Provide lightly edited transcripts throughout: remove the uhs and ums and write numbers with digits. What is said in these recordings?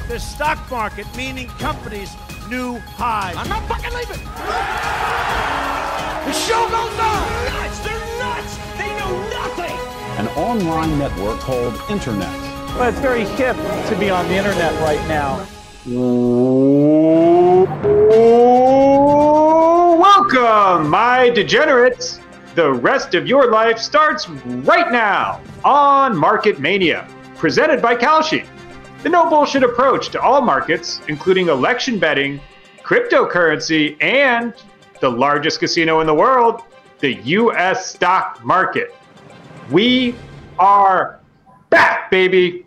the stock market, meaning companies' new highs. I'm not fucking leaving. The show goes on. Nuts. They're nuts. They know nothing. An online network called Internet. Well, it's very hip to be on the Internet right now. Welcome, my degenerates. The rest of your life starts right now on Market Mania, presented by Kalshi. The no bullshit approach to all markets, including election betting, cryptocurrency, and the largest casino in the world, the U.S. stock market. We are back, baby.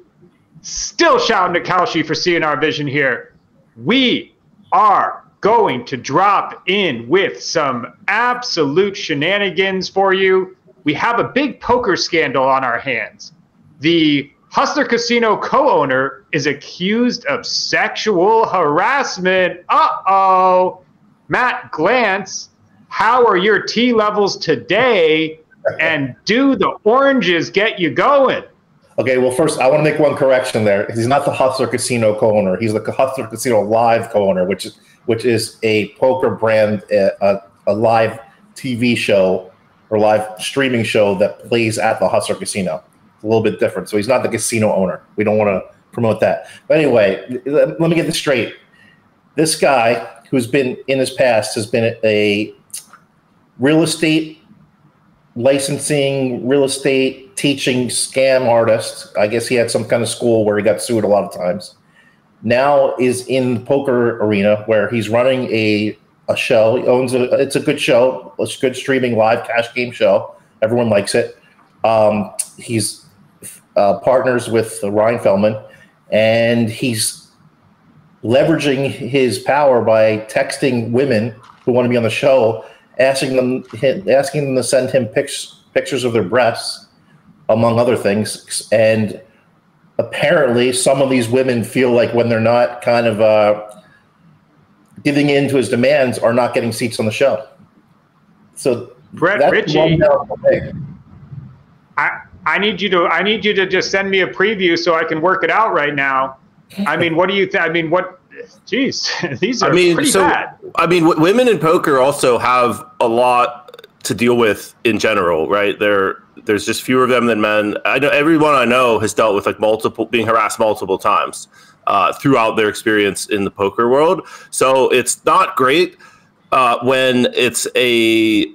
Still shouting to Kalshi for seeing our vision here. We are going to drop in with some absolute shenanigans for you. We have a big poker scandal on our hands. The Hustler Casino co-owner is accused of sexual harassment. Uh-oh. Matt Glantz, how are your tea levels today? And do the oranges get you going? Okay, well, first, I want to make one correction there. He's not the Hustler Casino co-owner. He's the Hustler Casino Live co-owner, which is a poker brand, a live TV show or live streaming show that plays at the Hustler Casino. It's a little bit different. So he's not the casino owner. We don't want to promote that. But anyway, let me get this straight. This guy, who's been in his past, has been a real estate licensing, real estate teaching scam artist. I guess he had some kind of school where he got sued a lot of times. Now is in the poker arena where he's running a show. He owns it's a good show. It's a good streaming live cash game show. Everyone likes it. He's partners with Ryan Feldman, and he's leveraging his power by texting women who want to be on the show, asking them to send him pictures of their breasts, among other things. And apparently some of these women feel like when they're not kind of giving in to his demands are not getting seats on the show. So Brett Ritchie, I need you to just send me a preview so I can work it out right now. I mean, what do you think? I mean, what? Geez, these are pretty bad. I mean, women in poker also have a lot to deal with in general, right? There's just fewer of them than men. I know everyone I know has dealt with being harassed multiple times throughout their experience in the poker world. So it's not great when it's a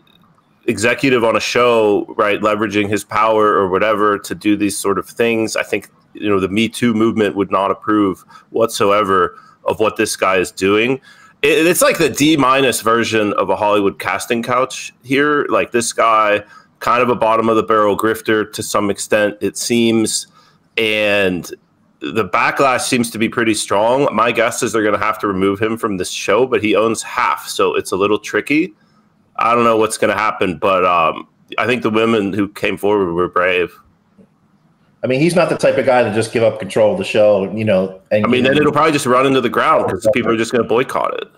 executive on a show, right, leveraging his power or whatever to do these sort of things. I think, the Me Too movement would not approve whatsoever of what this guy is doing. It's like the D- version of a Hollywood casting couch here. Like, this guy, kind of a bottom of the barrel grifter to some extent, it seems. And the backlash seems to be pretty strong. My guess is they're going to have to remove him from this show, but he owns half, so it's a little tricky. I don't know what's going to happen, but I think the women who came forward were brave. I mean, he's not the type of guy to just give up control of the show, And then it'll probably just run into the ground because people are just going to boycott it.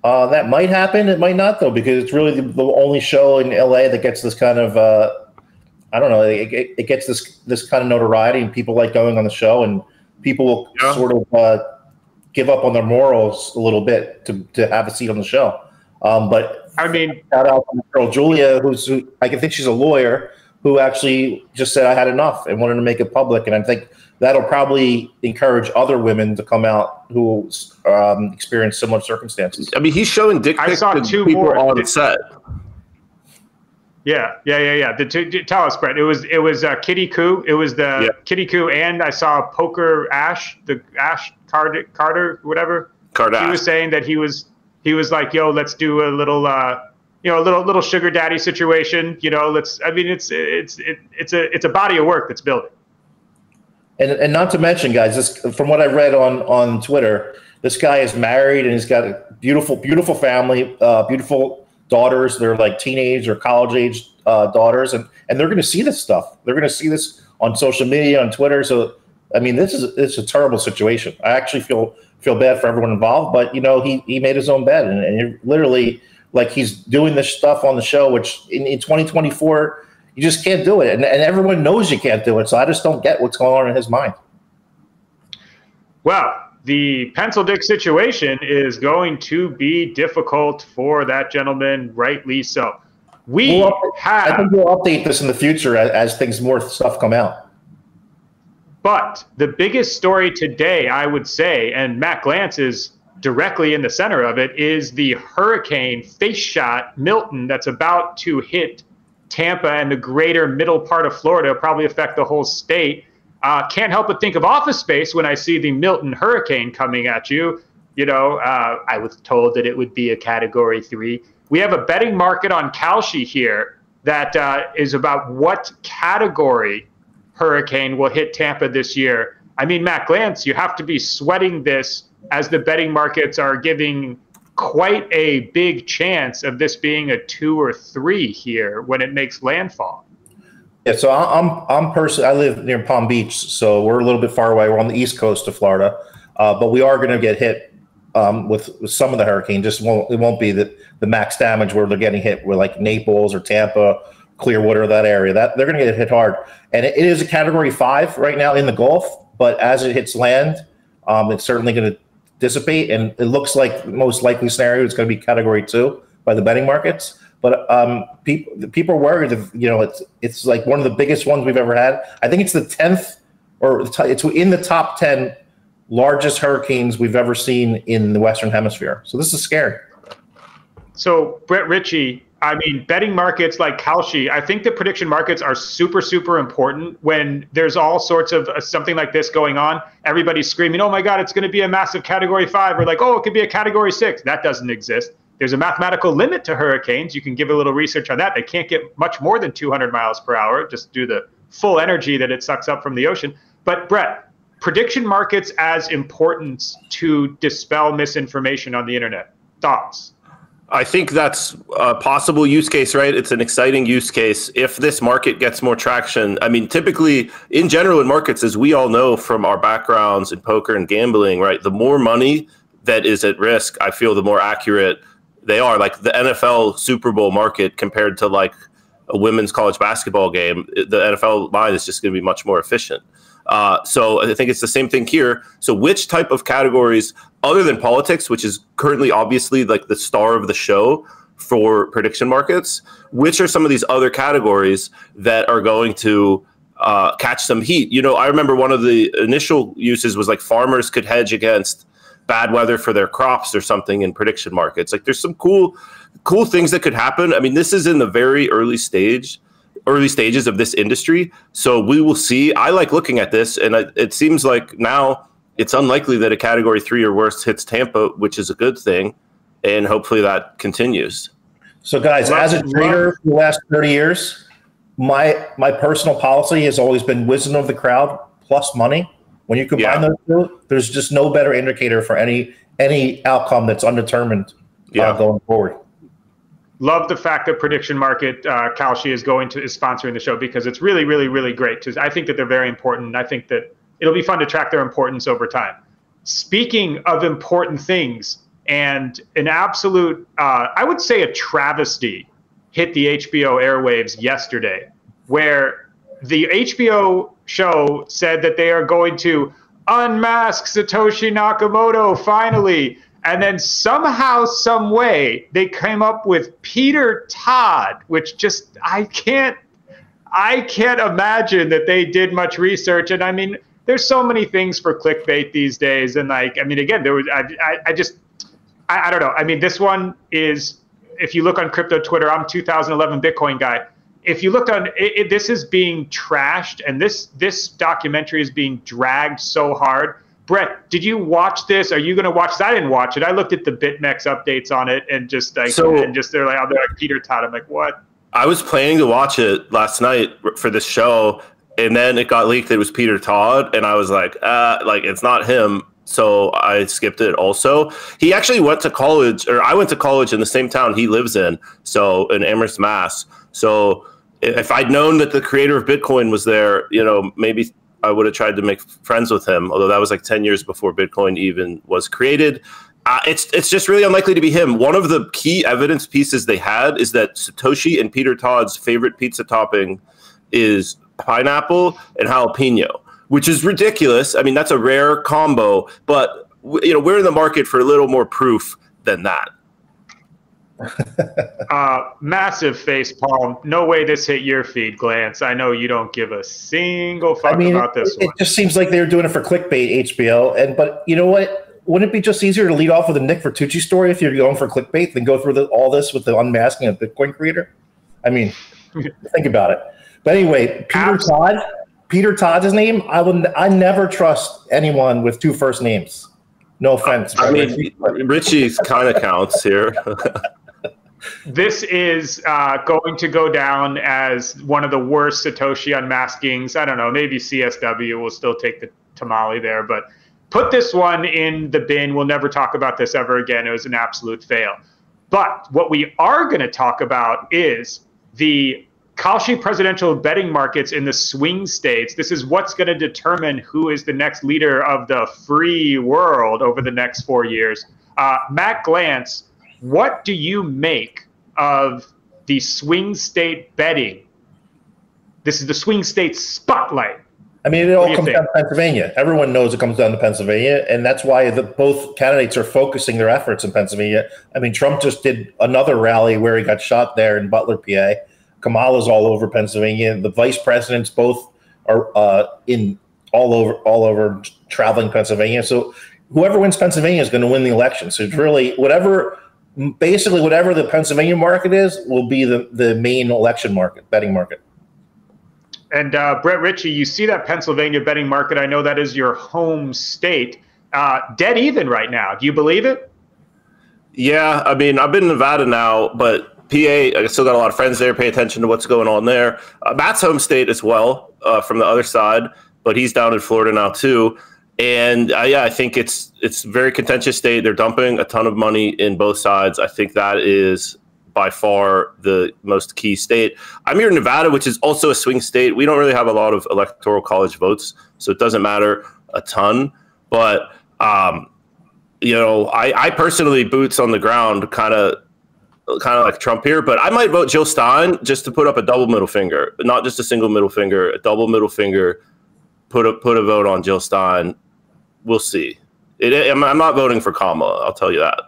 That might happen. It might not, though, because it's really the only show in LA that gets this kind of, I don't know, it gets this kind of notoriety, and people like going on the show, and people will sort of give up on their morals a little bit to have a seat on the show. But I mean, shout out to girl Julia, who I think she's a lawyer, who actually just said I had enough and wanted to make it public. And I think that'll probably encourage other women to come out who experience similar circumstances. I mean, he's showing dick pics to people on set. Yeah. Tell us, Brett. It was Kitty Koo. It was the Kitty Koo, and I saw Poker Ash, the Ash Carter, whatever. Cardash. He was saying that he was like, yo, let's do a little little sugar daddy situation. It's a body of work that's building. And not to mention, guys, from what I read on Twitter, this guy is married and he's got a beautiful, beautiful family, beautiful daughters. They're like teenage or college age daughters, and they're going to see this stuff. They're going to see this on social media, on Twitter. So, I mean, it's a terrible situation. I actually feel bad for everyone involved, but he made his own bed, and you're literally like he's doing this stuff on the show, which in 2024 you just can't do it, and everyone knows you can't do it. So I just don't get what's going on in his mind. Well, the pencil dick situation is going to be difficult for that gentleman, rightly so. I think we'll update this in the future as things, more stuff come out. But the biggest story today, I would say, and Matt Glantz is directly in the center of it, is the hurricane face shot Milton that's about to hit Tampa and the greater middle part of Florida, probably affect the whole state. Can't help but think of Office Space when I see the Milton hurricane coming at you. You know, I was told that it would be a Category 3. We have a betting market on Kalshi here that is about what category hurricane will hit Tampa this year. I mean, Matt Glantz, you have to be sweating this as the betting markets are giving quite a big chance of this being a 2 or 3 here when it makes landfall. Yeah, so I'm personally, I live near Palm Beach, so we're a little bit far away. We're on the east coast of Florida, but we are going to get hit with some of the hurricane. Just it won't be the max damage where they're getting hit with like Naples or Tampa, Clearwater, that area. That they're going to get hit hard, and it is a Category 5 right now in the Gulf. But as it hits land, it's certainly going to dissipate, and it looks like the most likely scenario is going to be Category 2 by the betting markets. But people are worried. It's like one of the biggest ones we've ever had. I think it's the 10th, or it's in the top 10 largest hurricanes we've ever seen in the Western Hemisphere. So this is scary. So Brett Ritchie, I mean, betting markets like Kalshi, I think the prediction markets are super, super important when there's all sorts of something like this going on. Everybody's screaming, oh my God, it's going to be a massive Category 5. Or like, oh, it could be a Category 6. That doesn't exist. There's a mathematical limit to hurricanes. You can give a little research on that. They can't get much more than 200 miles per hour, just due to the full energy that it sucks up from the ocean. But Brett, prediction markets as importance to dispel misinformation on the internet. Thoughts? I think that's a possible use case, right? It's an exciting use case. If this market gets more traction, I mean, typically in general in markets, as we all know from our backgrounds in poker and gambling, right? The more money that is at risk, I feel the more accurate they are. Like the NFL Super Bowl market compared to like a women's college basketball game, the NFL line is just going to be much more efficient. So I think it's the same thing here. So which type of categories, other than politics, which is currently obviously like the star of the show for prediction markets, which are some of these other categories that are going to catch some heat? You know, I remember one of the initial uses was like farmers could hedge against bad weather for their crops or something in prediction markets. Like there's some cool things that could happen. I mean, this is in the very early stages of this industry. So we will see. I like looking at this, and it seems like now it's unlikely that a Category 3 or worse hits Tampa, which is a good thing, and hopefully that continues. So guys, as a trader for the last 30 years, my personal policy has always been wisdom of the crowd plus money. When you combine those two, there's just no better indicator for any outcome that's undetermined going forward. Love the fact that Prediction Market Kalshi is sponsoring the show, because it's really, really, really great. I think that they're very important, and I think that it'll be fun to track their importance over time. Speaking of important things, and an absolute, I would say a travesty hit the HBO airwaves yesterday, where the HBO show said that they are going to unmask Satoshi Nakamoto finally. And then somehow, some way, they came up with Peter Todd, which just, I can't imagine that they did much research. And I mean, there's so many things for clickbait these days. And like, I mean, again, there was, I don't know. I mean, this one is, if you look on crypto Twitter, I'm 2011 Bitcoin guy. If you looked on this is being trashed, and this documentary is being dragged so hard. Brett, did you watch this? Are you going to watch this? I didn't watch it. I looked at the BitMEX updates on it, and just like, they're like Peter Todd. I'm like, what? I was planning to watch it last night for this show, and then it got leaked that it was Peter Todd, and I was like it's not him. So I skipped it also. He actually went to college, or I went to college in the same town he lives in, so in Amherst, Mass. So if I'd known that the creator of Bitcoin was there, you know, maybe I would have tried to make friends with him, although that was like 10 years before Bitcoin even was created. It's just really unlikely to be him. One of the key evidence pieces they had is that Satoshi and Peter Todd's favorite pizza topping is pineapple and jalapeno, which is ridiculous. I mean, that's a rare combo, but we're in the market for a little more proof than that. Massive face palm. No way this hit your feed, Glance. I know you don't give a single fuck about this one. It just seems like they're doing it for clickbait, HBO. But you know what? Wouldn't it be just easier to lead off with a Nick Vertucci story if you're going for clickbait than go through all this with the unmasking of Bitcoin creator? I mean, think about it. But anyway, Peter Todd's his name. I never trust anyone with two first names. No offense. I mean, Richie's kind of counts here. This is going to go down as one of the worst Satoshi unmaskings. I don't know. Maybe CSW will still take the tamale there, but put this one in the bin. We'll never talk about this ever again. It was an absolute fail. But what we are going to talk about is the Kalshi presidential betting markets in the swing states. This is what's going to determine who is the next leader of the free world over the next 4 years. Matt Glantz, what do you make of the swing state betting? This is the swing state spotlight. I mean, it all comes down to Pennsylvania. Everyone knows it comes down to Pennsylvania, and that's why both candidates are focusing their efforts in Pennsylvania. I mean, Trump just did another rally where he got shot there in Butler, PA. Kamala's all over Pennsylvania. The vice presidents both are all over traveling Pennsylvania. So whoever wins Pennsylvania is going to win the election. So it's really whatever the Pennsylvania market is will be the main election market, betting market. And Brett Ritchie, you see that Pennsylvania betting market. I know that is your home state. Dead even right now. Do you believe it? Yeah, I mean, I've been in Nevada now, but PA, I still got a lot of friends there. Pay attention to what's going on there. Matt's home state as well from the other side, but he's down in Florida now too. And yeah, I think it's a very contentious state. They're dumping a ton of money in both sides. I think that is by far the most key state. I'm here in Nevada, which is also a swing state. We don't really have a lot of electoral college votes, so it doesn't matter a ton. But, I personally, boots on the ground, kind of like Trump here, but I might vote Jill Stein just to put up a double middle finger, not just a single middle finger, a double middle finger, put a vote on Jill Stein. We'll see. I'm not voting for Kamala, I'll tell you that.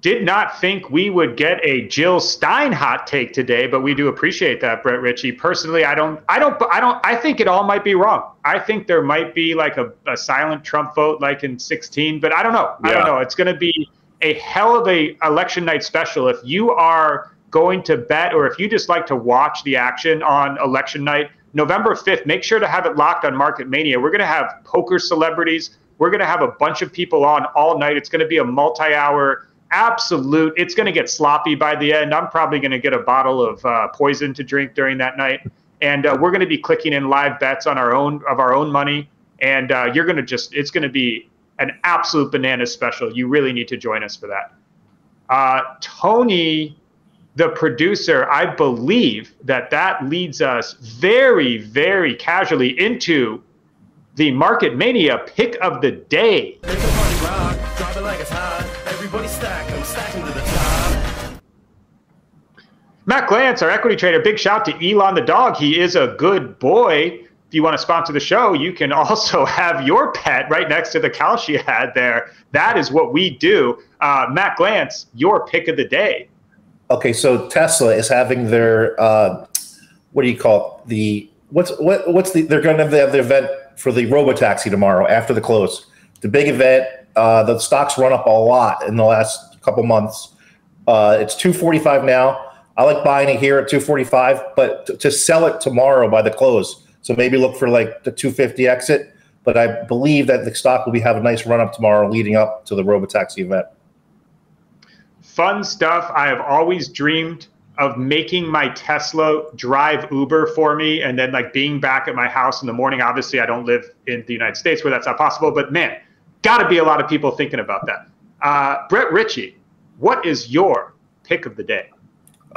Did not think we would get a Jill Stein hot take today, but we do appreciate that, Brett Ritchie. Personally, I think it all might be wrong. I think there might be like a silent Trump vote like in 2016, but I don't know. Yeah. I don't know. It's going to be a hell of a election night special. If you are going to bet, or if you just like to watch the action on election night, November 5th, make sure to have it locked on Market Mania. We're going to have poker celebrities. We're going to have a bunch of people on all night. It's going to be a multi-hour absolute. It's going to get sloppy by the end. I'm probably going to get a bottle of poison to drink during that night. And we're going to be clicking in live bets on our own money. And it's going to be an absolute bananas special. You really need to join us for that. Tony, the producer, I believe that leads us very, very casually into the Market Mania pick of the day. Matt Glantz, our equity trader, big shout to Elon the dog. He is a good boy. If you want to sponsor the show, you can also have your pet right next to the Kalshi ad there. That is what we do. Matt Glantz, your pick of the day. Okay, so Tesla is having their what do you call it? They're going to have the event for the robotaxi tomorrow after the close. The big event. The stock's run up a lot in the last couple months. It's $245 now. I like buying it here at $245, but to sell it tomorrow by the close. So maybe look for like the $250 exit. But I believe that the stock will have a nice run up tomorrow leading up to the robotaxi event. Fun stuff. I have always dreamed of making my Tesla drive Uber for me and then like being back at my house in the morning. Obviously, I don't live in the United States where that's not possible, but man, got to be a lot of people thinking about that. Brett Ritchie, what is your pick of the day?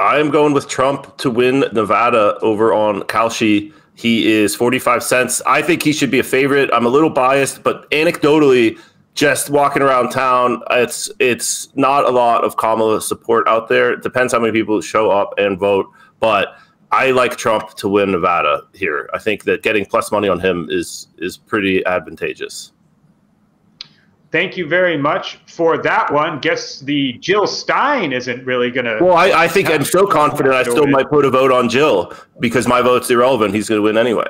I am going with Trump to win Nevada over on Kalshi. He is 45 cents. I think he should be a favorite. I'm a little biased, but anecdotally, just walking around town, it's not a lot of Kamala support out there. It depends how many people show up and vote, but I like Trump to win Nevada here. I think that getting plus money on him is pretty advantageous. thank you very much for that one. Guess the Jill Stein isn't really going to... Well, I think I'm so confident I still might put a vote on Jill because my vote's irrelevant. He's going to win anyway.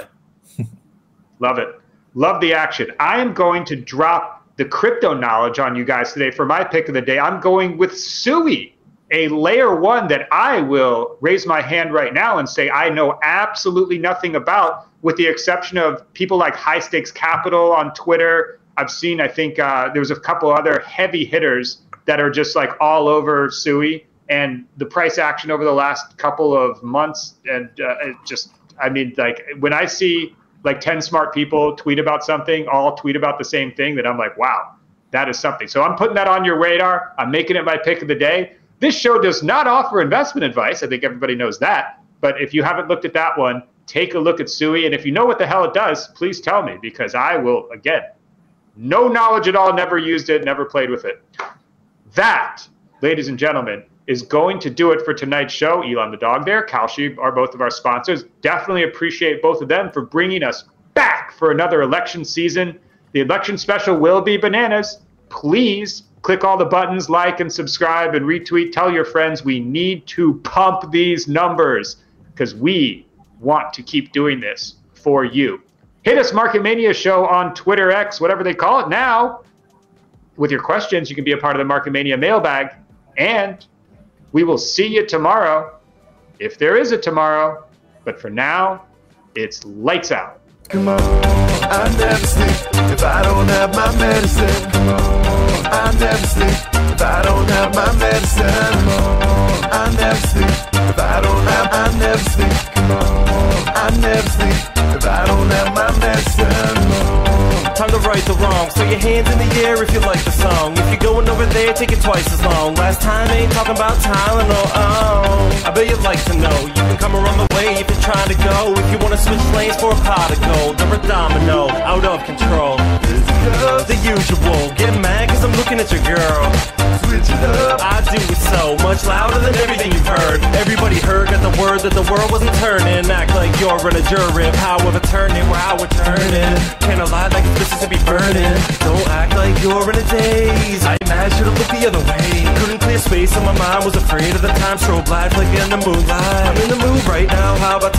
Love it. Love the action. I am going to drop the crypto knowledge on you guys today for my pick of the day. I'm going with Sui, a layer one that I will raise my hand right now and say I know absolutely nothing about, with the exception of people like High Stakes Capital on Twitter. I've seen, I think there's a couple other heavy hitters that are just like all over Sui, and the price action over the last couple of months. And it just, I mean, like when I see like 10 smart people tweet about something, all tweet about the same thing, that I'm like, wow, that is something. So I'm putting that on your radar. I'm making it my pick of the day. This show does not offer investment advice. I think everybody knows that. But if you haven't looked at that one, take a look at Sui. And if you know what the hell it does, please tell me, because I will, again, no knowledge at all, never used it, never played with it. That, ladies and gentlemen, is going to do it for tonight's show. Elon the dog there, Kalshi are both of our sponsors. Definitely appreciate both of them for bringing us back for another election season. The election special will be bananas. Please click all the buttons, like and subscribe and retweet. Tell your friends we need to pump these numbers because we want to keep doing this for you. Hit us, Market Mania Show, on Twitter, X, whatever they call it now. With your questions, you can be a part of the Market Mania mailbag. And we will see you tomorrow, if there is a tomorrow. But for now, it's lights out. Come on, I never sleep if I don't have my medicine. Come on, I never sleep if I don't have my medicine. Come on, I never sleep if I don't have. I never sleep. Come on, I never sleep if I don't have my medicine. Time to right the wrong, so your hands in the air if you like the song. If you're going over there, take it twice as long. Last time ain't talking about Tylenol. I bet you'd like to know. You can come around the way if you're trying to go. If you want to switch lanes for a pot of gold or a domino, out of control. The usual, get mad cause I'm looking at your girl. Switch it up. I do it so much louder than everything you've heard. Everybody heard at the word that the world wasn't turning. Act like you're in a jury of how we're turning, we're how we're turning. Can't lie like it's Mississippi burning. Don't act like you're in a daze. I imagine you to look the other way. Couldn't clear space on my mind, was afraid of the time. Strobe lights like in the moonlight. I'm in the mood right now, how about